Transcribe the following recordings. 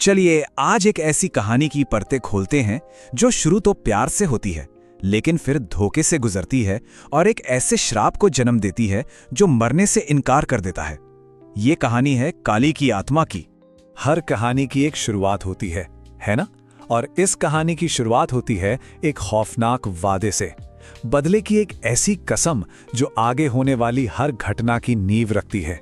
चलिए आज एक ऐसी कहानी की परतें खोलते हैं जो शुरू तो प्यार से होती है, लेकिन फिर धोखे से गुजरती है और एक ऐसे श्राप को जन्म देती है जो मरने से इनकार कर देता है। ये कहानी है काली की आत्मा की। हर कहानी की एक शुरुआत होती है ना? और इस कहानी की शुरुआत होती है एक खौफनाक वादे से, बदले की एक ऐसी कसम जो आगे होने वाली हर घटना की नींव रखती है।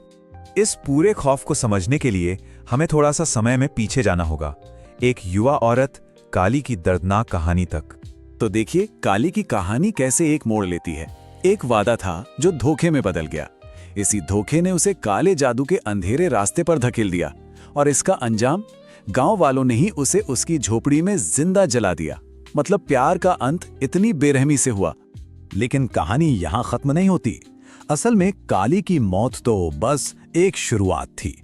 इस पूरे खौफ को समझने के लिए हमें थोड़ा सा समय में पीछे जाना होगा, एक युवा औरत काली की दर्दनाक कहानी तक। तो देखिए काली की कहानी कैसे एक मोड़ लेती है। एक वादा था जो धोखे में बदल गया। इसी धोखे ने उसे काले जादू के अंधेरे रास्ते पर धकेल दिया और इसका अंजाम गांव वालों ने ही उसे उसकी झोपड़ी में जिंदा जला दिया। मतलब प्यार का अंत इतनी बेरहमी से हुआ। लेकिन कहानी यहां खत्म नहीं होती। असल में काली की मौत तो बस एक शुरुआत थी,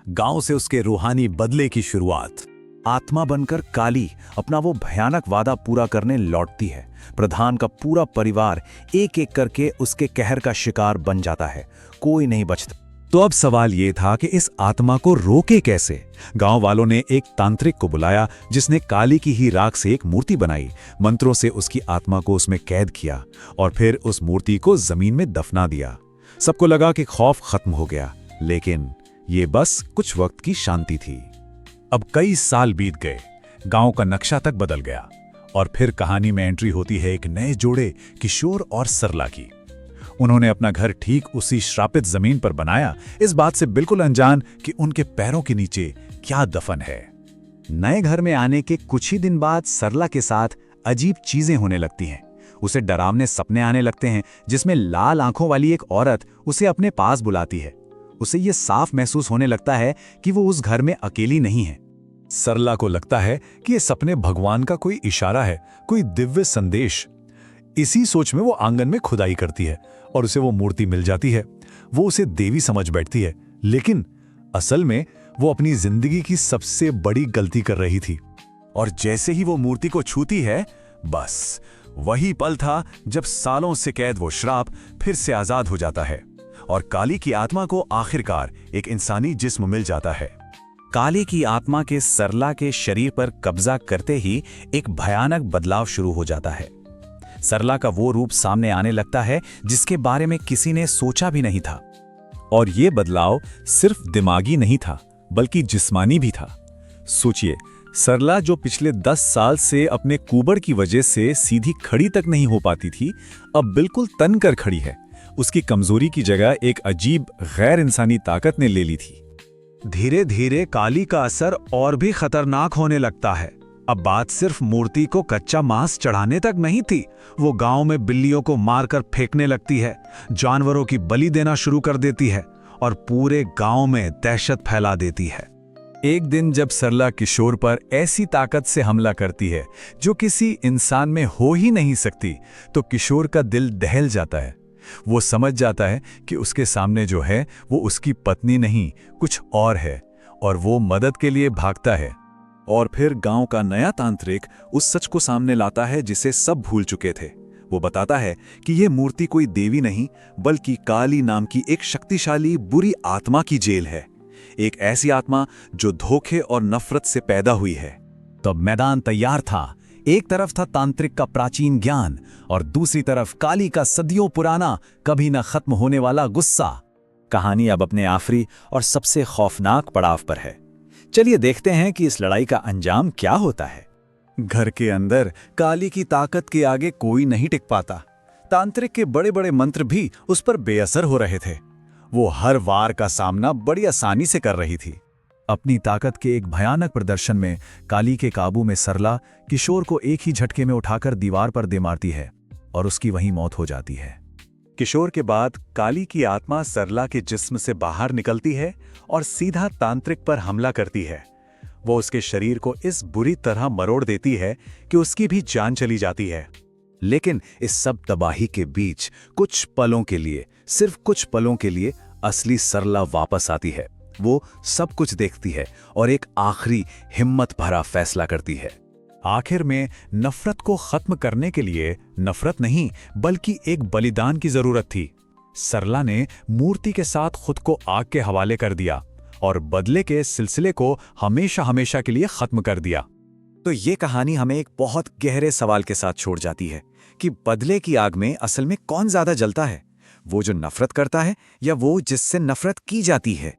गांव से उसके रूहानी बदले की शुरुआत। आत्मा बनकर काली अपना वो भयानक वादा पूरा करने लौटती है। प्रधान का पूरा परिवार एक एक करके उसके कहर का शिकार बन जाता है, कोई नहीं बचता। तो अब सवाल ये था कि इस आत्मा को रोके कैसे? गांव वालों ने एक तांत्रिक को बुलाया जिसने काली की ही राख से एक मूर्ति बनाई, मंत्रों से उसकी आत्मा को उसमें कैद किया और फिर उस मूर्ति को जमीन में दफना दिया। सबको लगा कि खौफ खत्म हो गया, लेकिन ये बस कुछ वक्त की शांति थी। अब कई साल बीत गए, गांव का नक्शा तक बदल गया और फिर कहानी में एंट्री होती है एक नए जोड़े किशोर और सरला की। उन्होंने अपना घर ठीक उसी श्रापित जमीन पर बनाया, इस बात से बिल्कुल अनजान कि उनके पैरों के नीचे क्या दफन है। नए घर में आने के कुछ ही दिन बाद सरला के साथ अजीब चीजें होने लगती हैं। उसे डरावने सपने आने लगते हैं जिसमें लाल आंखों वाली एक औरत उसे अपने पास बुलाती है। उसे यह साफ महसूस होने लगता है कि वो उस घर में अकेली नहीं है। सरला को लगता है कि ये सपने भगवान का कोई इशारा है, कोई दिव्य संदेश। इसी सोच में वो आंगन में खुदाई करती है और उसे वो मूर्ति मिल जाती है। वो उसे देवी समझ बैठती है, लेकिन असल में वो अपनी जिंदगी की सबसे बड़ी गलती कर रही थी। और जैसे ही वो मूर्ति को छूती है, बस वही पल था जब सालों से कैद वो श्राप फिर से आजाद हो जाता है और काली की आत्मा को आखिरकार एक इंसानी जिस्म मिल जाता है। काली की आत्मा के सरला के शरीर पर कब्जा करते ही एक भयानक बदलाव शुरू हो जाता है। सरला का वो रूप सामने आने लगता है जिसके बारे में किसी ने सोचा भी नहीं था। और ये बदलाव सिर्फ दिमागी नहीं था, बल्कि जिस्मानी भी था। सोचिए, सरला जो पिछले 10 साल से अपने कुबड़ की वजह से सीधी खड़ी तक नहीं हो पाती थी, अब बिल्कुल तन कर खड़ी है। उसकी कमजोरी की जगह एक अजीब गैर इंसानी ताकत ने ले ली थी। धीरे धीरे काली का असर और भी खतरनाक होने लगता है। अब बात सिर्फ मूर्ति को कच्चा मांस चढ़ाने तक नहीं थी, वो गांव में बिल्लियों को मारकर फेंकने लगती है, जानवरों की बलि देना शुरू कर देती है और पूरे गांव में दहशत फैला देती है। एक दिन जब सरला किशोर पर ऐसी ताकत से हमला करती है जो किसी इंसान में हो ही नहीं सकती, तो किशोर का दिल दहल जाता है। वो समझ जाता है कि उसके सामने जो है वो उसकी पत्नी नहीं, कुछ और है, और वो मदद के लिए भागता है। और फिर गांव का नया तांत्रिक उस सच को सामने लाता है जिसे सब भूल चुके थे। वो बताता है कि यह मूर्ति कोई देवी नहीं, बल्कि काली नाम की एक शक्तिशाली बुरी आत्मा की जेल है। एक ऐसी आत्मा जो धोखे और नफरत से पैदा हुई है। तब मैदान तैयार था। एक तरफ था तांत्रिक का प्राचीन ज्ञान और दूसरी तरफ काली का सदियों पुराना, कभी न खत्म होने वाला गुस्सा। कहानी अब अपने आखिरी और सबसे खौफनाक पड़ाव पर है। चलिए देखते हैं कि इस लड़ाई का अंजाम क्या होता है। घर के अंदर काली की ताकत के आगे कोई नहीं टिक पाता। तांत्रिक के बड़े बड़े मंत्र भी उस पर बेअसर हो रहे थे। वो हर वार का सामना बड़ी आसानी से कर रही थी। अपनी ताकत के एक भयानक प्रदर्शन में काली के काबू में सरला किशोर को एक ही झटके में उठाकर दीवार पर दे मारती है और उसकी वहीं मौत हो जाती है। किशोर के बाद काली की आत्मा सरला के जिस्म से बाहर निकलती है और सीधा तांत्रिक पर हमला करती है। वो उसके शरीर को इस बुरी तरह मरोड़ देती है कि उसकी भी जान चली जाती है। लेकिन इस सब तबाही के बीच कुछ पलों के लिए, सिर्फ कुछ पलों के लिए असली सरला वापस आती है। वो सब कुछ देखती है और एक आखिरी हिम्मत भरा फैसला करती है। आखिर में नफरत को खत्म करने के लिए नफरत नहीं, बल्कि एक बलिदान की जरूरत थी। सरला ने मूर्ति के साथ खुद को आग के हवाले कर दिया और बदले के सिलसिले को हमेशा हमेशा के लिए खत्म कर दिया। तो ये कहानी हमें एक बहुत गहरे सवाल के साथ छोड़ जाती है कि बदले की आग में असल में कौन ज्यादा जलता है, वो जो नफरत करता है या वो जिससे नफरत की जाती है।